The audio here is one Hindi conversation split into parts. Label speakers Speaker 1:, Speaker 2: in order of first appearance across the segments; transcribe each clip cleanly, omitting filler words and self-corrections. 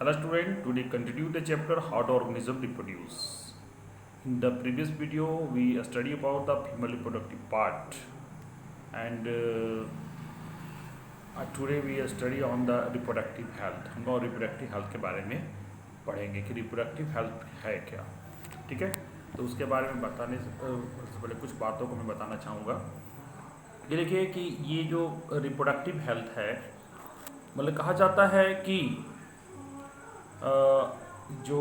Speaker 1: Hello student, today continue the chapter how the organism reproduce. In the previous video we study about the female reproductive part and today we study on the reproductive health. हम लोग reproductive health के बारे में पढ़ेंगे कि reproductive health है क्या, ठीक है। तो उसके बारे में बताने से पहले कुछ बातों को मैं बताना चाहूँगा। ये देखिए कि ये जो रिप्रोडक्टिव हेल्थ है, मतलब कहा जाता है कि जो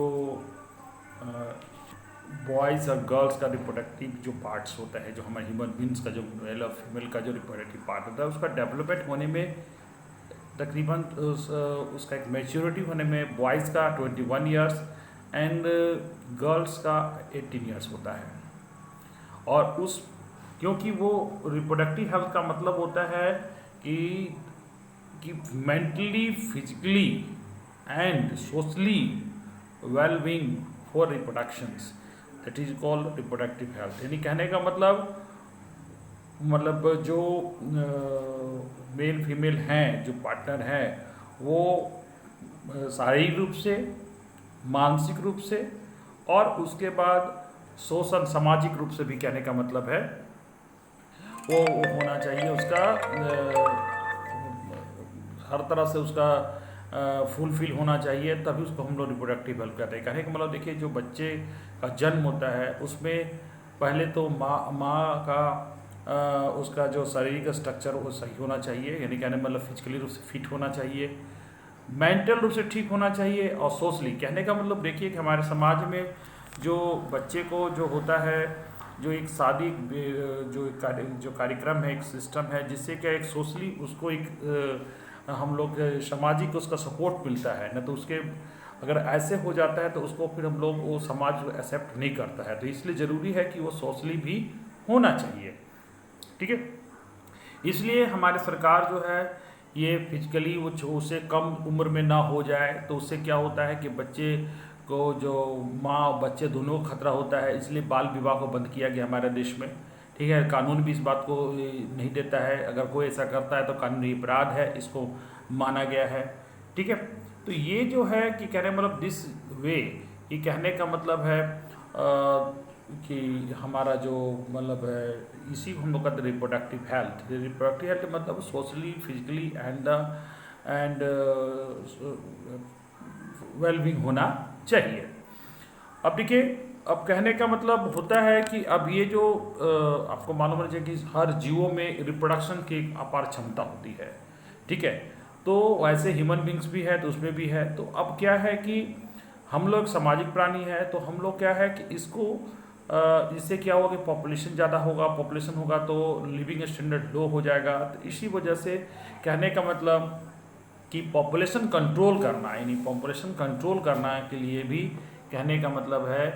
Speaker 1: बॉयज़ और गर्ल्स का रिप्रोडक्टिव जो पार्ट्स होता है, जो हमारे ह्यूमन बींग्स का जो मेल और फीमेल का जो रिप्रोडक्टिव पार्ट होता है, उसका डेवलपमेंट होने में तकरीबन उसका एक मैच्योरिटी होने में बॉयज़ का 21 ईयर्स एंड गर्ल्स का 18 ईयर्स होता है। और उस क्योंकि वो रिप्रोडक्टिव हेल्थ का मतलब होता है कि mentally, physically and socially well-being for reproductions, that is called reproductive health. यानी कहने का मतलब जो मेल फीमेल हैं, जो पार्टनर हैं, वो शारीरिक रूप से, मानसिक रूप से और उसके बाद सोशल सामाजिक रूप से भी, कहने का मतलब है वो होना चाहिए उसका हर तरह से उसका फुलफिल होना चाहिए, तभी उसको हम लोग रिप्रोडक्टिव हेल्थ कहते हैं। कहने का मतलब देखिए, जो बच्चे का जन्म होता है उसमें पहले तो माँ का उसका जो शारीरिक स्ट्रक्चर वो सही होना चाहिए, यानी कहने मतलब फिजिकली रूप से फिट होना चाहिए, मेंटल रूप से ठीक होना चाहिए और सोशली। कहने का मतलब देखिए कि हमारे समाज में जो बच्चे को जो होता है, जो एक शादी जो कार्यक्रम है, एक सिस्टम है, जिससे क्या एक सोशली उसको एक हम लोग सामाजिक उसका सपोर्ट मिलता है ना। तो उसके अगर ऐसे हो जाता है तो उसको फिर हम लोग वो समाज एक्सेप्ट नहीं करता है। तो इसलिए ज़रूरी है कि वो सोशली भी होना चाहिए, ठीक है। इसलिए हमारी सरकार जो है ये फिजिकली वो उससे कम उम्र में ना हो जाए, तो उससे क्या होता है कि बच्चे को, जो माँ और बच्चे दोनों को खतरा होता है। इसलिए बाल विवाह को बंद किया गया हमारे देश में, ठीक है। कानून भी इस बात को नहीं देता है, अगर कोई ऐसा करता है तो कानूनी अपराध है, इसको माना गया है, ठीक है। तो ये जो है कि कहने मतलब दिस वे, ये कहने का मतलब है कि हमारा जो मतलब है, इसी को हम लोग कहते हैं रिप्रोडक्टिव हेल्थ। रिप्रोडक्टिव हेल्थ मतलब सोशली, फिजिकली एंड वेलबींग होना चाहिए। अब देखिए, अब कहने का मतलब होता है कि अब ये जो आपको मालूम होना चाहिए कि हर जीवों में रिप्रोडक्शन की एक अपार क्षमता होती है, ठीक है। तो वैसे ह्यूमन बींग्स भी है तो उसमें भी है। तो अब क्या है कि हम लोग सामाजिक प्राणी है, तो हम लोग क्या है कि इसको इससे क्या होगा कि पॉपुलेशन ज़्यादा होगा, पॉपुलेशन होगा तो लिविंग स्टैंडर्ड लो हो जाएगा। तो इसी वजह से कहने का मतलब कि पॉपुलेशन कंट्रोल करना, यानी पॉपुलेशन कंट्रोल करना के लिए भी कहने का मतलब है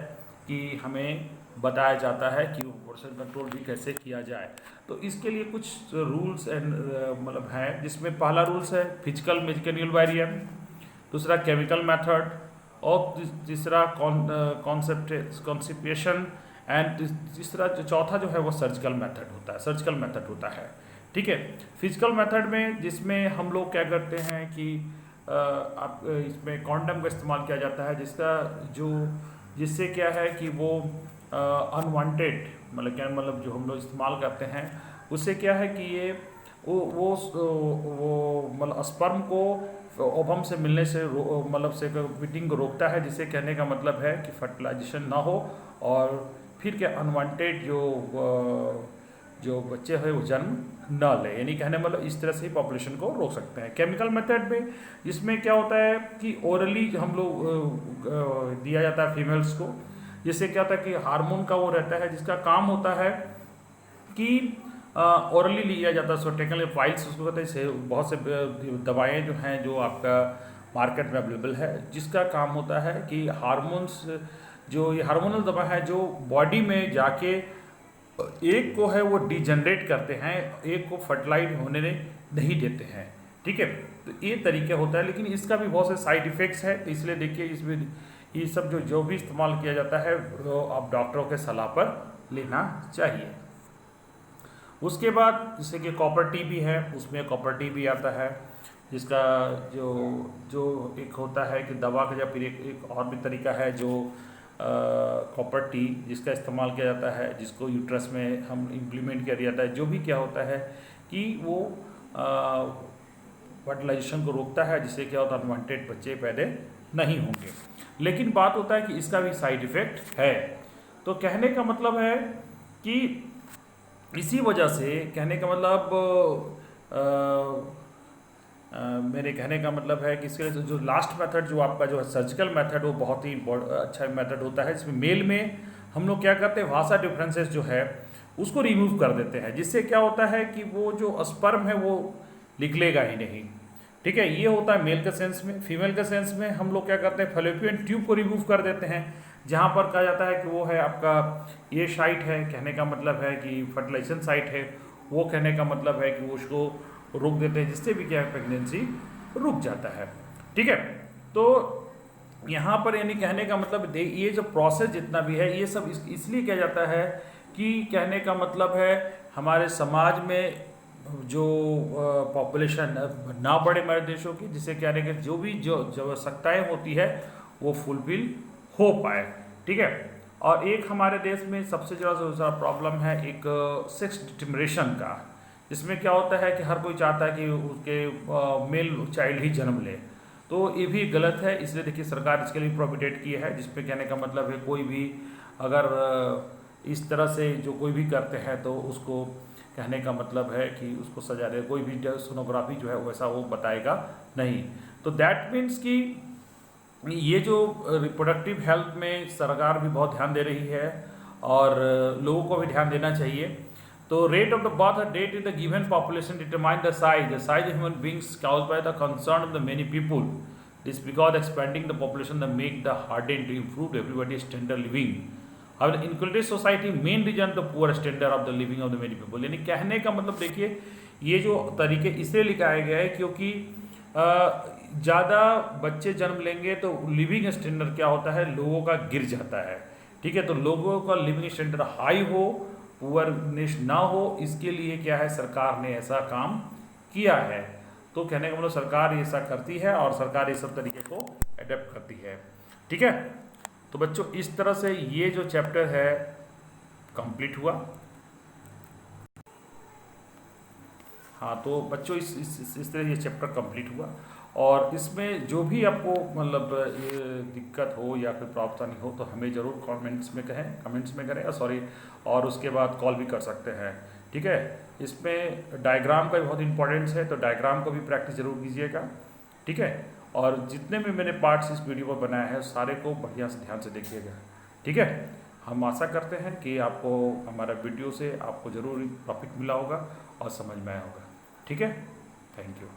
Speaker 1: कि हमें बताया जाता है कि पॉपुलेशन कंट्रोल भी कैसे किया जाए। तो इसके लिए कुछ रूल्स एंड मतलब हैं, जिसमें पहला रूल्स है फिजिकल मैकेनिकल वेरिएंट, दूसरा केमिकल मेथड और तीसरा कॉन्सेप्टेशन एंड तीसरा जो चौथा जो है वो सर्जिकल मेथड होता है, ठीक है। फिजिकल मेथड में जिसमें हम लोग क्या करते हैं कि आप इसमें कॉन्डम का इस्तेमाल किया जाता है, जिससे क्या है कि वो अनवांटेड मतलब जो हम लोग इस्तेमाल करते हैं, उससे क्या है कि ये वो मतलब स्पर्म को ओवम से मिलने से मतलब से ब्रीडिंग को रोकता है, जिससे कहने का मतलब है कि फर्टिलाइजेशन ना हो और फिर क्या अनवांटेड जो बच्चे हैं वो जन्म न ले। यानी कहने मतलब इस तरह से ही पॉपुलेशन को रोक सकते हैं। केमिकल मेथड में इसमें क्या होता है कि ओरली हम लोग दिया जाता है फीमेल्स को, जिससे क्या होता है कि हार्मोन का वो रहता है, जिसका काम होता है कि ओरली लिया जाता है। सो टेक्निकल फाइल्स उसको कहते हैं। बहुत से दवाएं जो हैं जो आपका मार्केट में अवेलेबल है, जिसका काम होता है कि हार्मोन्स, जो ये हार्मोनल दवा है जो बॉडी में जाके एक को है वो डिजनरेट करते हैं, एक को फर्टिलाइज होने नहीं देते हैं, ठीक है। तो ये तरीका होता है, लेकिन इसका भी बहुत से साइड इफ़ेक्ट्स है। तो इसलिए देखिए, इसमें ये सब जो भी इस्तेमाल किया जाता है वो आप डॉक्टरों के सलाह पर लेना चाहिए। उसके बाद जैसे कि कॉपर टी भी है, उसमें कॉपर टी भी आता है। जिसका जो जो एक होता है कि दवा का, या फिर एक और भी तरीका है जो कॉपर टी, जिसका इस्तेमाल किया जाता है, जिसको यूट्रस में हम इम्प्लीमेंट किया जाता है। जो भी क्या होता है कि वो फर्टिलाइजेशन को रोकता है, जिससे क्या होता है अनवांटेड बच्चे पैदा नहीं होंगे। लेकिन बात होता है कि इसका भी साइड इफ़ेक्ट है। तो कहने का मतलब है कि इसी वजह से, कहने का मतलब मेरे कहने का मतलब है कि इसके लिए जो लास्ट मेथड जो आपका जो है सर्जिकल मेथड, वो बहुत ही अच्छा मेथड होता है। इसमें मेल में हम लोग क्या करते हैं, भाषा डिफरेंसेस जो है उसको रिमूव कर देते हैं, जिससे क्या होता है कि वो जो स्पर्म है वो निकलेगा ही नहीं। ठीक है, ये होता है मेल के सेंस में। फीमेल के सेंस में हम लोग क्या करते हैं, फेलोपियन ट्यूब को रिमूव कर देते हैं, जहाँ पर कहा जाता है कि वो है आपका ये साइट है, कहने का मतलब है कि फर्टिलाइजेशन साइट है, वो कहने का मतलब है कि वो उसको रोक देते हैं, जिससे भी क्या है प्रेगनेंसी रुक जाता है। ठीक है, तो यहाँ पर यानी कहने का मतलब ये जो प्रोसेस जितना भी है ये सब इसलिए किया जाता है कि कहने का मतलब है हमारे समाज में जो पॉपुलेशन ना बढ़े हमारे देशों की, जिससे कहने के जो भी जो आवश्यकताएँ होती है वो फुलफिल हो पाए। ठीक है, और एक हमारे देश में सबसे ज़्यादा प्रॉब्लम है एक सेक्स डिस्क्रिमिनेशन का, जिसमें क्या होता है कि हर कोई चाहता है कि उसके मेल चाइल्ड ही जन्म ले। तो ये भी गलत है, इसलिए देखिए सरकार इसके लिए प्रोविडेट की है, जिसपे कहने का मतलब है कोई भी अगर इस तरह से जो कोई भी करते हैं तो उसको कहने का मतलब है कि उसको सजा दे, कोई भी सोनोग्राफी जो है वैसा वो बताएगा नहीं। तो दैट मीन्स कि ये जो रिप्रोडक्टिव हेल्थ में सरकार भी बहुत ध्यान दे रही है और लोगों को भी ध्यान देना चाहिए। तो rate of the birth date in the given population determine the size of human beings caused by the concern of the many people. This because expanding the population that make the hardened to improve everybody's standard living. अब included society main reason the poor standard of the living of the many people. यानी कहने का मतलब देखिए ये जो तरीके इसलिए लिखाए गए हैं क्योंकि ज़्यादा बच्चे जन्म लेंगे तो लिविंग स्टैंडर्ड क्या होता है, लोगों का गिर जाता है। ठीक है, तो लोगों का लिविंग स्टैंडर्ड हाई हो, पुअरनेस ना हो, इसके लिए क्या है सरकार ने ऐसा काम किया है। तो कहने का मतलब सरकार ऐसा करती है और सरकार इस सब तरीके को अडेप्ट करती है। ठीक है, तो बच्चों इस तरह से ये जो चैप्टर है कंप्लीट हुआ। हाँ, तो बच्चों इस तरह ये चैप्टर कंप्लीट हुआ और इसमें जो भी आपको मतलब ये दिक्कत हो या फिर परेशानी हो तो हमें ज़रूर कमेंट्स में करें सॉरी, और उसके बाद कॉल भी कर सकते हैं। ठीक है, इसमें डायग्राम का भी बहुत इंपॉर्टेंस है, तो डायग्राम को भी प्रैक्टिस जरूर कीजिएगा। ठीक है, और जितने भी मैंने पार्ट्स इस वीडियो पर बनाया है सारे को बढ़िया से ध्यान से देखिएगा। ठीक है, हम आशा करते हैं कि आपको हमारा वीडियो से आपको ज़रूर प्रॉफिट मिला होगा और समझ में आया होगा। ठीक है, थैंक यू।